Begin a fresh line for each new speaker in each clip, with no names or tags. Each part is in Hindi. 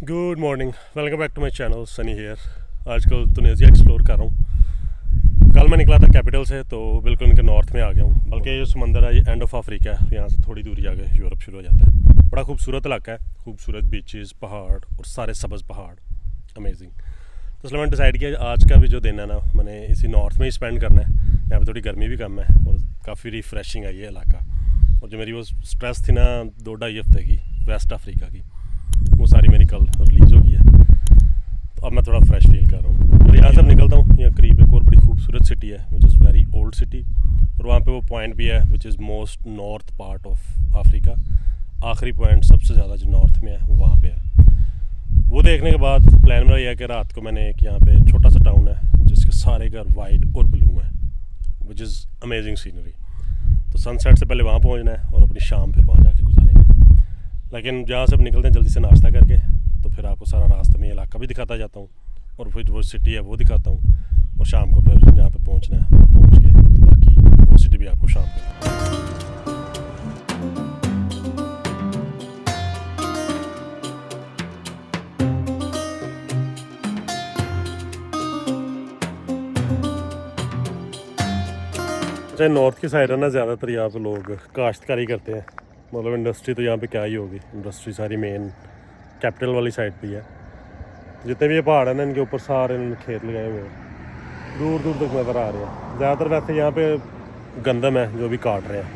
Good morning, welcome back to my channel Sunny here. आजकल तुनिसिया एक्सप्लोर कर रहा हूँ। कल मैं निकला था कैपिटल से, तो बिल्कुल इनके नॉर्थ में आ गया हूँ। बल्कि ये समंदर है, ये एंड ऑफ अफ्रीका है, यहाँ से थोड़ी दूरी आगे यूरोप शुरू हो जाता है। बड़ा खूबसूरत इलाका है, खूबसूरत बीचेस, पहाड़ और सारे सब्ज़ पहाड़, अमेजिंग। तो इसलिए मैंने डिसाइड किया आज का भी जो दिन है ना, मैंने इसी नॉर्थ में ही स्पेंड करना है। यहाँ पर थोड़ी गर्मी भी कम है और काफ़ी रिफ्रेशिंग है ये इलाका। और जो मेरी वो स्ट्रेस थी ना 2-2.5 हफ्ते की वेस्ट अफ्रीका की, वो सारी मेरी कल रिलीज़ हो गई है। तो अब मैं थोड़ा फ्रेश फील कर रहा हूँ। और यहाँ से निकलता हूँ, यहाँ करीब एक और बड़ी खूबसूरत सिटी है which is very old city. और वहाँ पे वो पॉइंट भी है which is most north part of Africa. आखिरी पॉइंट सबसे ज़्यादा जो नॉर्थ में है वो वहाँ पे है। वो देखने के बाद प्लान मेरा यह है कि रात को मैंने एक यहाँ पे छोटा सा टाउन है जिसके सारे घर वाइट और ब्लू हैं, विच इज़ अमेजिंग सीनरी। तो सनसेट से पहले वहाँ पहुँचना है और अपनी शाम फिर वहाँ जाके गुजारेंगे। लेकिन जहाँ से अब निकलते हैं जल्दी से नाश्ता करके, तो फिर आपको सारा रास्ते में इलाका भी दिखाता जाता हूँ और फिर वो सिटी है वो दिखाता हूँ। और शाम को फिर जहाँ पे पहुँचना है वो पहुँच के तो बाकी वो सिटी भी आपको शाम को। अच्छा, नॉर्थ की साइड है ना, ज़्यादातर यहाँ पे लोग काश्तकारी करते हैं। मतलब इंडस्ट्री तो यहाँ पे क्या ही होगी, इंडस्ट्री सारी मेन कैपिटल वाली साइड पे है। जितने भी ये पहाड़ हैं ना, इनके ऊपर सारे इन्होंने खेत लगाए हुए हैं, दूर दूर तक नज़र आ रहे हैं। ज़्यादातर वैसे यहाँ पे गंदम है जो भी काट रहे हैं।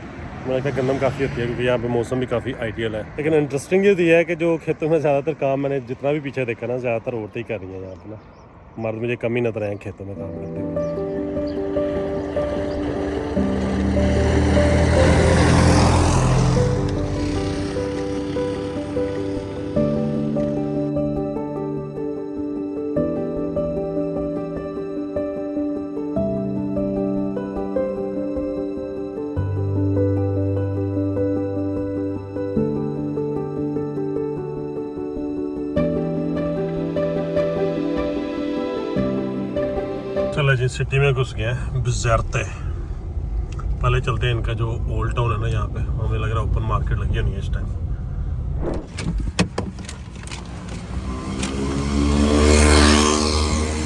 मुझे लगता है गंदम काफ़ी होती है क्योंकि यहाँ पे मौसम भी काफ़ी आइडियल है। लेकिन इंटरेस्टिंग ये है कि जो खेतों में ज़्यादातर काम मैंने जितना भी पीछे देखा ना, ज़्यादातर औरतें ही कर रही हैं यहाँ पर ना। मर्द मुझे कम ही नजर आए खेतों में काम करते हुए। चलो जी, सिटी में घुस गए हैं बिज़र्ते। पहले चलते हैं इनका जो ओल्ड टाउन है ना, यहाँ पे हमें लग रहा है ओपन मार्केट लगी होनी है इस टाइम।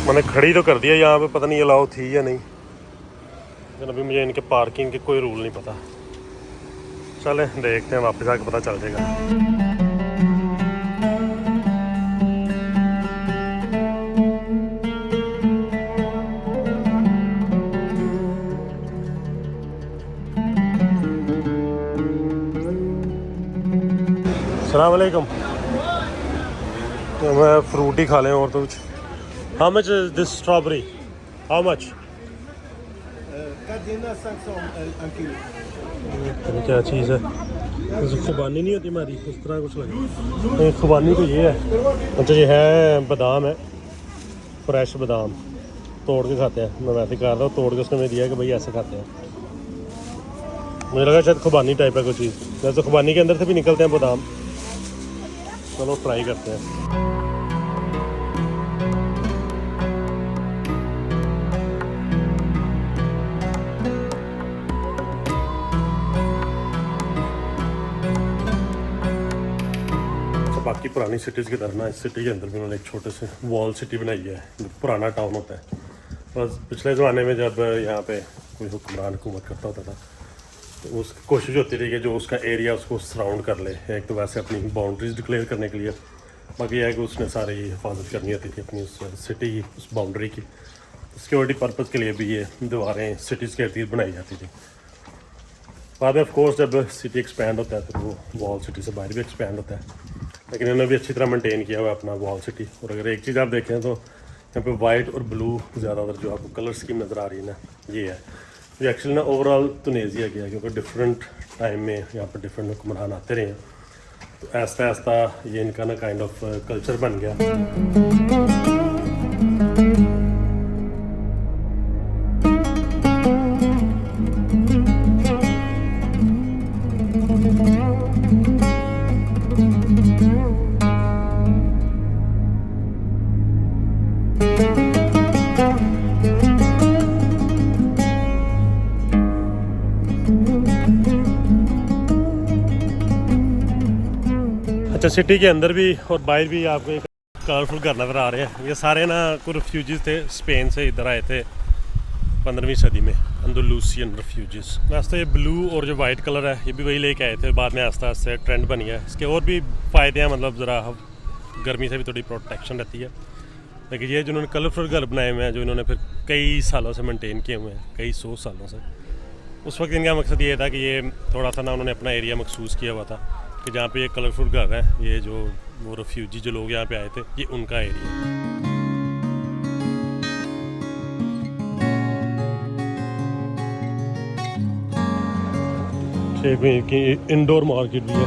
मैंने खड़ी तो कर दिया यहाँ पे, पता नहीं अलाउ थी या नहीं, लेकिन अभी मुझे इनके पार्किंग के कोई रूल नहीं पता। चले देखते हैं, वापस आके पता चल जाएगा। अस्सलाम वालेकुम। तो मैं फ्रूट ही खा लें और तो कुछ। How much is this strawberry? How much? क्या चीज़ है? खुबानी नहीं होती हमारी, उस तरह कुछ लगे। खुबानी तो ये है। अच्छा, ये है बादाम है, फ्रेश बादाम तोड़ के खाते हैं। मैं वैसे कर रहा हूँ, तोड़ के उसने मुझे दिया कि भाई ऐसे खाते हैं। मुझे लगा शायद खुबानी टाइप है कोई चीज़। वैसे खुबानी के अंदर से भी निकलते हैं बादाम। चलो ट्राई करते हैं। तो बाकी पुरानी सिटीज़ की तरह ना, इस सिटी के अंदर भी उन्होंने एक छोटे से वॉल सिटी बनाई है। पुराना टाउन होता है। बस पिछले ज़माने में जब यहाँ पे कोई हुक्मरान हुकूमत करता होता था, तो उसकी कोशिश होती थी कि जो उसका एरिया उसको सराउंड कर ले। एक तो वैसे अपनी बाउंड्रीज डिक्लेयर करने के लिए, बाकी यह है कि उसने सारी हिफाजत करनी होती थी अपनी उस सिटी की, उस बाउंड्री की। सिक्योरिटी पर्पज़ के लिए भी ये दीवारें सिटीज़ के इर्द बनाई जाती थी। बाद में ऑफकोर्स जब सिटी एक्सपैंड होता है तो वो वॉल सिटी से बाहर भी एक्सपैंड होता है, लेकिन इन्होंने भी अच्छी तरह मेंटेन किया हुआ है अपना वॉल सिटी। और अगर एक चीज़ आप देखें तो यहाँ पे वाइट और ब्लू ज़्यादातर जो आपको कलर स्कीम नज़र आ रही है ना, ये है। ये एक्चुअली ना ओवरऑल तुनीसिया की है, क्योंकि डिफरेंट टाइम में यहाँ पर डिफरेंट हुक्मरान आते रहे हैं। तो ऐसा ऐसा ये इनका ना काइंड ऑफ कल्चर बन गया। अच्छा, सिटी के अंदर भी और बाहर भी आपको एक कलरफुल घर नज़र आ रहे हैं। ये सारे ना कुछ रिफ्यूजीज़ थे, स्पेन से इधर आए थे 15वीं सदी में, अंदलूसियन रिफ्यूजीज़। वैसे तो ये ब्लू और जो वाइट कलर है ये भी वही लेके आए थे, बाद में आस्ता आस्ता ट्रेंड बन गया है। इसके और भी फ़ायदे हैं, मतलब ज़रा गर्मी से भी थोड़ी प्रोटेक्शन रहती है। लेकिन ये जिन्होंने कलरफुल घर बनाए हुए हैं, जो इन्होंने फिर कई सालों से मेनटेन किए हुए हैं, कई 100 सालों से, उस वक्त इनका मकसद ये था कि ये थोड़ा सा ना उन्होंने अपना एरिया महसूस किया हुआ था कि जहाँ पे ये कलरफुल घर है, ये जो वो रेफ्यूजी जो लोग यहाँ पे आए थे, ये उनका एरिया है। की इंडोर मार्केट भी है,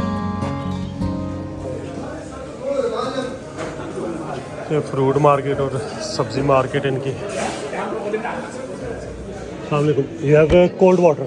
फ्रूट मार्केट और सब्जी मार्केट इनकी। अस्सलाम वालेकुम। ये है cold water.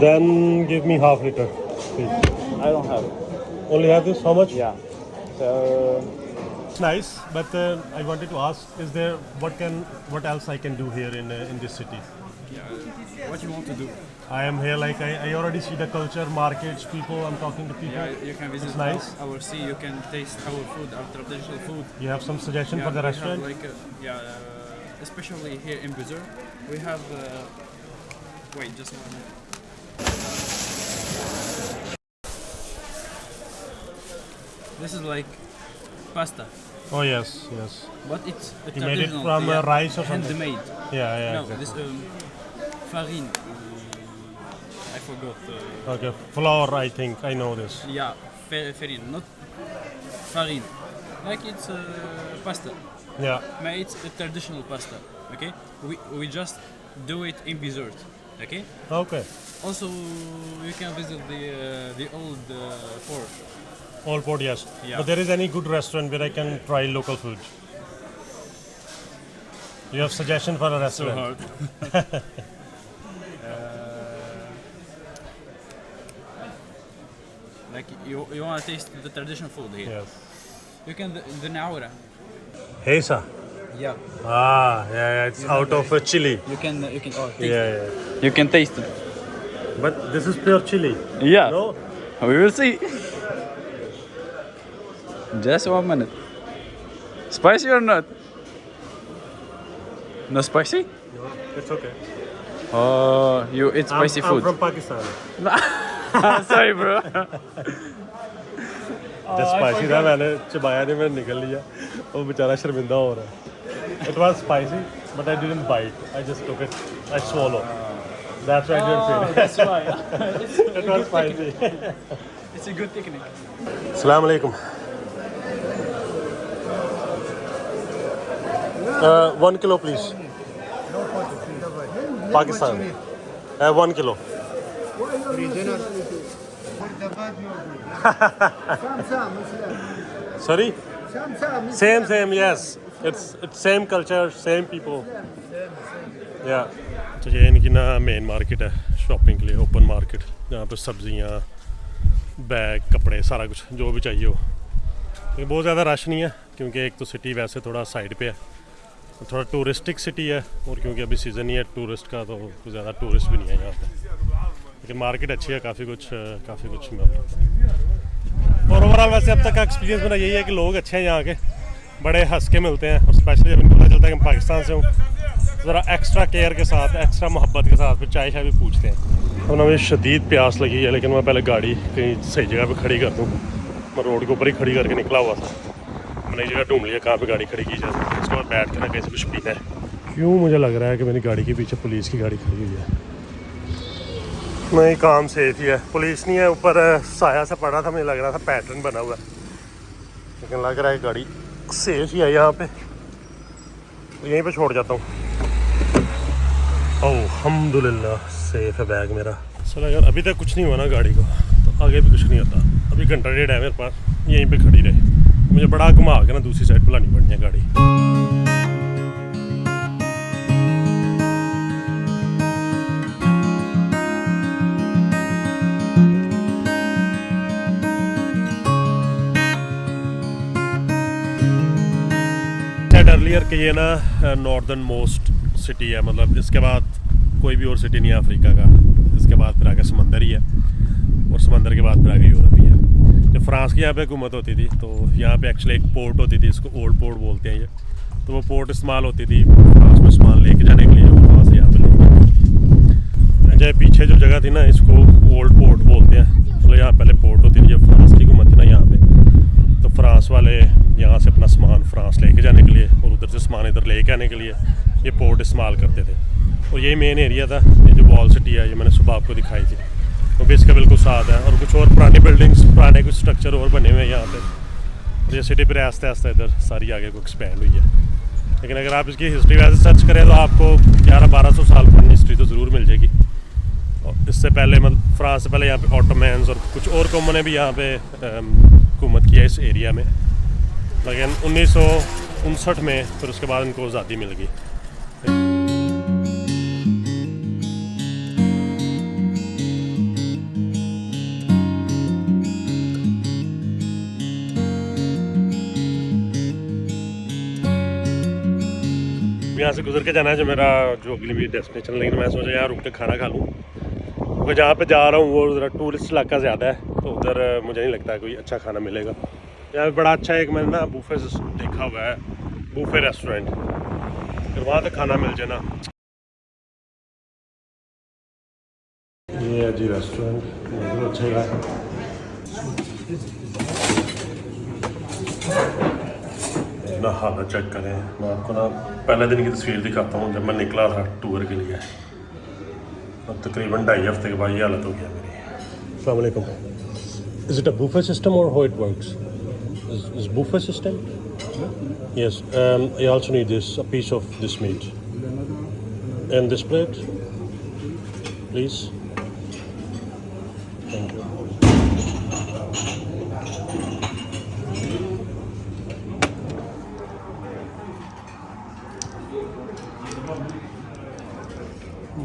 Then give me half liter, please.
I don't have it.
Only have this? How much?
Yeah. So
It's nice, but I wanted to ask: is there what else I can do here in this city?
what you want to do?
I am here like I already see the culture, markets, people. I'm talking to people.
Yeah, you can visit
It's nice.
our sea. You can taste our food, our traditional food.
You have some suggestion for the
we
restaurant?
have especially here in Buzur, we have. Wait, just 1 minute. This is like pasta,
Oh yes, yes.
but it's a
You made it
traditional,
from rice or something?
handmade.
Yeah,
No,
exactly.
this farine. I forgot.
Okay, flour. I think I know this.
Yeah, farine, not farine. Like it's pasta.
Yeah.
But it's a traditional pasta. Okay, we just do it in dessert. Okay.
Okay.
Also, you can visit the old port.
All port, yes.
Yeah.
But there is any good restaurant where I can try local food? You have suggestion for a
So
restaurant?
hard. Like you want to taste the traditional food here.
Yes.
You can the naura.
Hey, sir.
Yeah.
Yeah. It's out of chili.
You can taste
Yeah.
You can taste it.
But this is pure chili.
Yeah.
No?
We will see. Just 1 minute. Spicy or not? No spicy?
It's okay.
Oh, you eat spicy
I'm
food.
from Pakistan.
Sorry, bro.
Just spicy था, मैंने चबाया नहीं, मैंने निकल लिया। वो बेचारा शर्मिंदा हो रहा है। It was spicy, but I didn't bite. I just took it. I swallowed. That's why I didn't feel it.
That's why.
It was spicy.
It's a good technique.
Assalamu alaikum. 1 kilo, please. Pakistan. 1 kilo. Sorry? Same, yes. It's same culture, same people. Yeah. तो ये इनकी ना मेन मार्केट है शॉपिंग के लिए, ओपन मार्केट, जहाँ पर सब्जियाँ, बैग, कपड़े, सारा कुछ जो भी चाहिए हो। लेकिन बहुत ज़्यादा रश नहीं है, क्योंकि एक तो सिटी वैसे थोड़ा साइड पे है, थोड़ा टूरिस्टिक सिटी है, और क्योंकि अभी सीज़न नहीं है टूरिस्ट का, तो ज़्यादा टूरिस्ट भी नहीं है यहाँ पे। लेकिन मार्केट अच्छी है, काफ़ी कुछ मिल रहा है। और ओवरऑल वैसे अब तक का एक्सपीरियंस मेरा यही है कि लोग अच्छे हैं यहाँ के, बड़े हंस के मिलते हैं, और स्पेशली जब इनको पता चलता है कि मैं पाकिस्तान से हूँ, ज़रा एक्स्ट्रा केयर के साथ, एक्स्ट्रा मोहब्बत के साथ फिर चाय भी पूछते हैं। अब ना मुझे शदीद प्यास लगी है, लेकिन मैं पहले गाड़ी कहीं सही जगह पे खड़ी कर दूँ। मैं रोड के ऊपर ही खड़ी करके निकला हुआ था, मैंने एक जगह ढूंढ लिया कहाँ पे गाड़ी खड़ी की जा सकती है, इसके बाद बैठ के ना कहीं से कुछ पीना है। क्यों मुझे लग रहा है कि मेरी गाड़ी के पीछे पुलिस की गाड़ी खड़ी हुई है। नहीं, काम सेफ ही है, पुलिस नहीं है, ऊपर साया सा पड़ा था, मुझे लग रहा था पैटर्न बना हुआ है, लेकिन लग रहा है गाड़ी सेफ ही है यहाँ पे। तो यहीं पे छोड़ जाता हूँ। अल्हम्दुलिल्लाह सेफ है बैग मेरा। चलो यार अभी तक कुछ नहीं हुआ ना गाड़ी को, तो आगे भी कुछ नहीं होता। अभी घंटा डेढ़ है मेरे पास, यहीं पे खड़ी रहे। मुझे बड़ा घुमा के ना दूसरी साइड पर लानी पड़नी है गाड़ी। अर्लियर कि ये ना नॉर्दर्न मोस्ट सिटी है, मतलब इसके बाद कोई भी और सिटी नहीं है अफ्रीका का। इसके बाद फिर आगे समंदर ही है, और समंदर के बाद फिर आगे यूरोप ही है। जब फ्रांस की यहाँ पे हुकूमत होती थी तो यहाँ पे एक्चुअली एक पोर्ट होती थी, इसको ओल्ड पोर्ट बोलते हैं ये। तो वो पोर्ट इस्तेमाल होती थी फ्रांस में सामान लेके जाने के लिए, और वहाँ से यहाँ पे लेके जब पीछे जो जगह थी ना, इसको ओल्ड पोर्ट बोलते हैं। तो यहाँ पहले पोर्ट होती थी, जब फ्रांस की हुकूमत थी ना यहाँ पे, तो फ्रांस वाले यहाँ से अपना सामान फ्रांस लेके जाने के लिए और उधर से सामान इधर लेके आने के लिए ये पोर्ट इस्तेमाल करते थे। और यही मेन एरिया था। ये जो वॉल सिटी है, ये मैंने सुबह आपको दिखाई थी, वो भी इसका बिल्कुल साथ है। और कुछ और पुरानी बिल्डिंग्स, पुराने कुछ स्ट्रक्चर और बने हुए हैं यहाँ पे। और ये सिटी फिर आस्ते आस्ते इधर सारी आगे को एक्सपेंड हुई है। लेकिन अगर आप इसकी हिस्ट्री वैसे सर्च करें तो आपको 1100-1200 साल पुरानी हिस्ट्री तो ज़रूर मिल जाएगी। और इससे पहले मतलब फ्रांस से पहले यहाँ पे ऑटोमैन्स और कुछ और कौमों ने भी यहाँ पे हुकूमत किया इस एरिया में। लेकिन 1959 में फिर उसके बाद इनको आज़ादी मिल गई। यहाँ से गुजर के जाना है जो मेरा जो अगली भी डेस्टिनेशन, लेकिन मैं सोचा यहाँ रुक के खाना खा लूँ, क्योंकि जहाँ पे जा रहा हूँ वो ज़रा टूरिस्ट इलाका ज़्यादा है, तो उधर मुझे नहीं लगता कोई अच्छा खाना मिलेगा। यहाँ पे बड़ा अच्छा एक मैंने ना बूफे देखा हुआ है, बूफे रेस्टोरेंट, फिर वहाँ तक खाना मिल जाए ना। ये है जी रेस्टोरेंट, बहुत अच्छा है। ना हालत चेक करें, मैं आपको ना पहले दिन की तस्वीर दिखाता हूँ जब मैं निकला था टूर के लिए। अब तकरीबन 2.5 हफ्ते के बाद ये हालत हो गया मेरी। अस्सलाम वालेकुम। Is it a buffet system or how it works? Is buffet system? Yes. I also need a piece of this meat. And this plate, please. Thank you.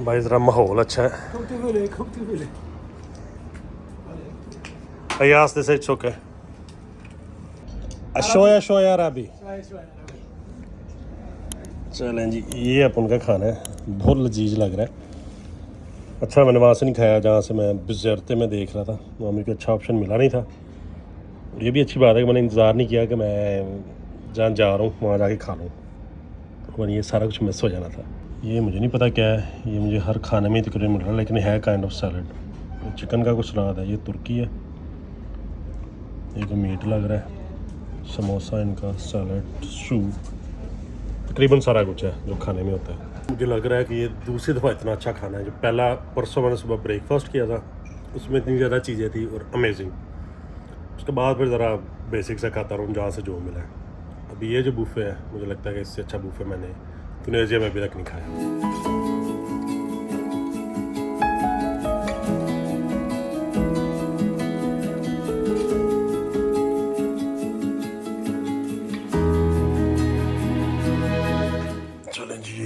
भाई ज़रा माहौल अच्छा है। Ayas, they say it's okay. Shoya Rabi. चलें जी, ये अपन का खाना है, बहुत लजीज लग रहा है। अच्छा मैंने वहाँ से नहीं खाया जहाँ से मैं बिजरते में देख रहा था, वहाँ मुझे अच्छा ऑप्शन मिला नहीं था। और ये भी अच्छी बात है कि मैंने इंतज़ार नहीं किया कि मैं जहाँ जा रहा हूँ वहाँ जाके खा लूँ, वरना ये सारा कुछ मिस हो जाना था। ये मुझे नहीं पता क्या है, ये मुझे हर खाने में तकरीबन मिल रहा है, लेकिन है काइंड ऑफ सैलड। चिकन का कुछ स्वाद है, ये तुर्की है, एक मीट लग रहा है, समोसा इनका, सैलड, सूप, तकरीबन सारा कुछ है जो खाने में होता है। मुझे लग रहा है कि ये दूसरी दफ़ा इतना अच्छा खाना है। जो पहला परसों मैंने सुबह ब्रेकफास्ट किया था उसमें इतनी ज़्यादा चीज़ें थी और अमेजिंग। उसके बाद फिर ज़रा बेसिक से खाता रहूँ जहाँ से जो मिला है। अभी ये जो बूफे है, मुझे लगता है कि इससे अच्छा बूफे मैंने तुनिसिया में अभी तक नहीं खाया।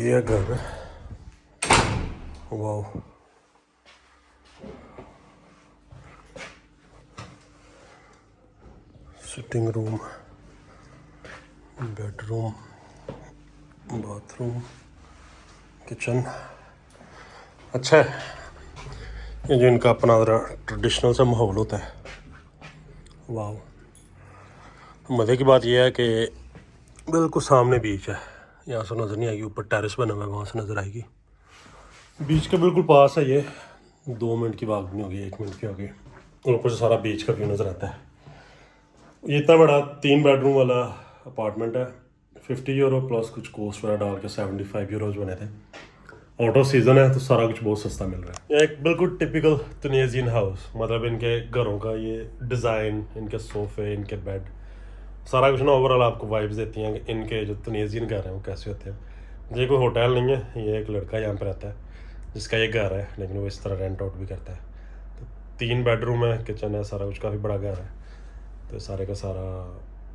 ये घर है, वाह, sitting room, bedroom, bathroom, kitchen, अच्छा है। ये जो इनका अपना ट्रेडिशनल सा माहौल होता है, वाह। मज़े की बात यह है कि बिल्कुल सामने बीच है, यहाँ से नज़र नहीं आएगी, ऊपर टेरेस बना हुआ है वहाँ से नज़र आएगी। बीच के बिल्कुल पास है ये, 2 मिनट की बात नहीं होगी, 1 मिनट की होगी, और ऊपर से सारा बीच का व्यू नज़र आता है। ये इतना बड़ा 3 बेडरूम वाला अपार्टमेंट है, 50 यूरो प्लस कुछ कोस्ट वगैरह डाल के 75 यूरोज बने थे। आउट ऑफ सीज़न है तो सारा कुछ बहुत सस्ता मिल रहा है। एक बिल्कुल टिपिकल तुनिसियन हाउस, मतलब इनके घरों का ये डिज़ाइन, इनके सोफ़े, इनके बेड, सारा कुछ ना ओवरऑल आपको वाइब्स देती हैं कि इनके जो तुनिसियन घर हैं वो कैसे होते हैं। ये कोई होटल नहीं है, ये एक लड़का यहाँ पर रहता है, जिसका ये घर है, लेकिन वो इस तरह रेंट आउट भी करता है। तो 3 बेडरूम है, किचन है, सारा कुछ, काफ़ी बड़ा घर है। तो सारे का सारा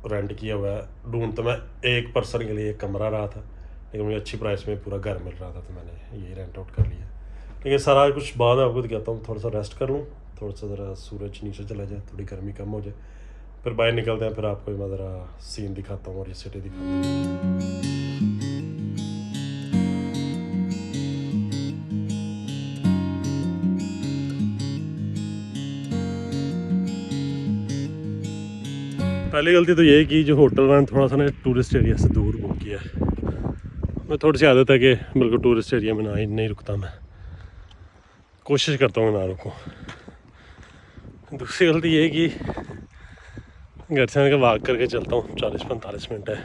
रेंट किया हुआ है। ढूंढ तो मैं एक पर्सन के लिए एक कमरा रहा था, लेकिन मुझे अच्छी प्राइस में पूरा घर मिल रहा था, तो मैंने यही रेंट आउट कर लिया। लेकिन सारा कुछ बाद में आपको दिखाता हूँ। थोड़ा सा रेस्ट कर लूँ, थोड़ा सा ज़रा सूरज नीचे चला जाए, थोड़ी गर्मी कम हो जाए, फिर बाहर निकलते हैं। फिर आपको मैं ज़रा सीन दिखाता हूँ और ये सिटी दिखाता हूँ। पहली गलती तो यही की, जो होटल मैंने थोड़ा सा ना टूरिस्ट एरिया से दूर बुक किया है। मैं थोड़ी सी आदत है कि बिल्कुल टूरिस्ट एरिया में नहीं रुकता। मैं कोशिश करता हूँ ना रुकूँ। दूसरी गलती ये कि घर से मैं वॉक करके चलता हूँ, 40-45 मिनट है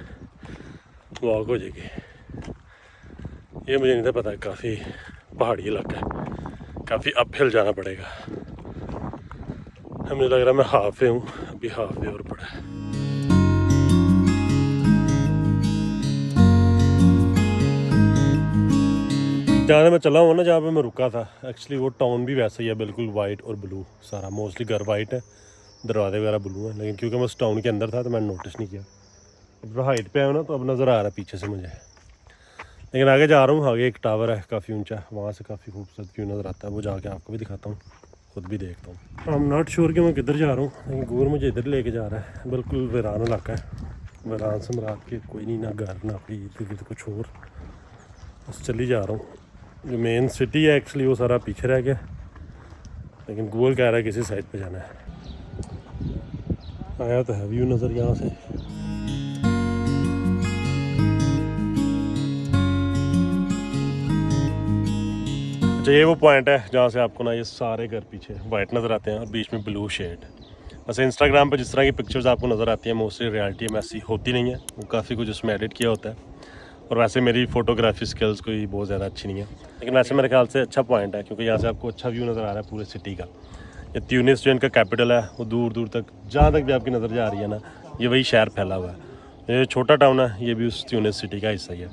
वॉक हो जाएगी। ये मुझे नहीं था पता, काफ़ी पहाड़ी इलाका है, काफ़ी अपहिल जाना पड़ेगा। मुझे लग रहा है मैं हाफ वे हूँ, अभी हाफ वे और पड़ा है। जहाँ मैं चला हुआ ना, जहाँ पे मैं रुका था, एक्चुअली वो टाउन भी वैसा ही है, बिल्कुल वाइट और ब्लू सारा। मोस्टली घर वाइट है, दरवाजे वगैरह ब्लू है, लेकिन क्योंकि मैं उस टाउन के अंदर था तो मैंने नोटिस नहीं किया। अब हाइट पे आया ना, तो अब नज़र आ रहा है पीछे से मुझे। लेकिन आगे जा रहा हूँ, आगे एक टावर है काफ़ी ऊंचा, वहाँ से काफ़ी खूबसूरत व्यू नज़र आता है। वो जाके आपको भी दिखाता हूँ, खुद भी देखता हूँ। आई एम नॉट श्योर कि मैं किधर जा रहा हूँ, लेकिन गूर मुझे इधर लेके जा रहा है। बिल्कुल वीरान इलाका है, वीरान से मुराद के कोई नहीं, ना घर ना कोई इधर कुछ और। बस चली जा रहा हूँ। जो मेन सिटी है एक्चुअली वो सारा पीछे रह गया, लेकिन गूगल कह रहा है किसी साइड पे जाना है। आया तो है व्यू नज़र यहाँ से। अच्छा, ये वो पॉइंट है जहाँ से आपको ना ये सारे घर पीछे वाइट नज़र आते हैं और बीच में ब्लू शेड। वैसे इंस्टाग्राम पे जिस तरह की पिक्चर्स आपको नज़र आती हैं, मोस्टली रियलिटी में ऐसी होती नहीं है, वो काफ़ी कुछ उसमें एडिट किया होता है। और वैसे मेरी फ़ोटोग्राफी स्किल्स कोई बहुत ज़्यादा अच्छी नहीं है, लेकिन वैसे मेरे ख्याल से अच्छा पॉइंट है, क्योंकि यहाँ से आपको अच्छा व्यू नज़र आ रहा है पूरे सिटी का। ये ट्यूनिस जो इनका कैपिटल है, वो दूर दूर तक, जहाँ तक भी आपकी नज़र जा रही है ना, ये वही शहर फैला हुआ है। ये छोटा टाउन है, ये भी उस ट्यूनिस सिटी का हिस्सा ही है।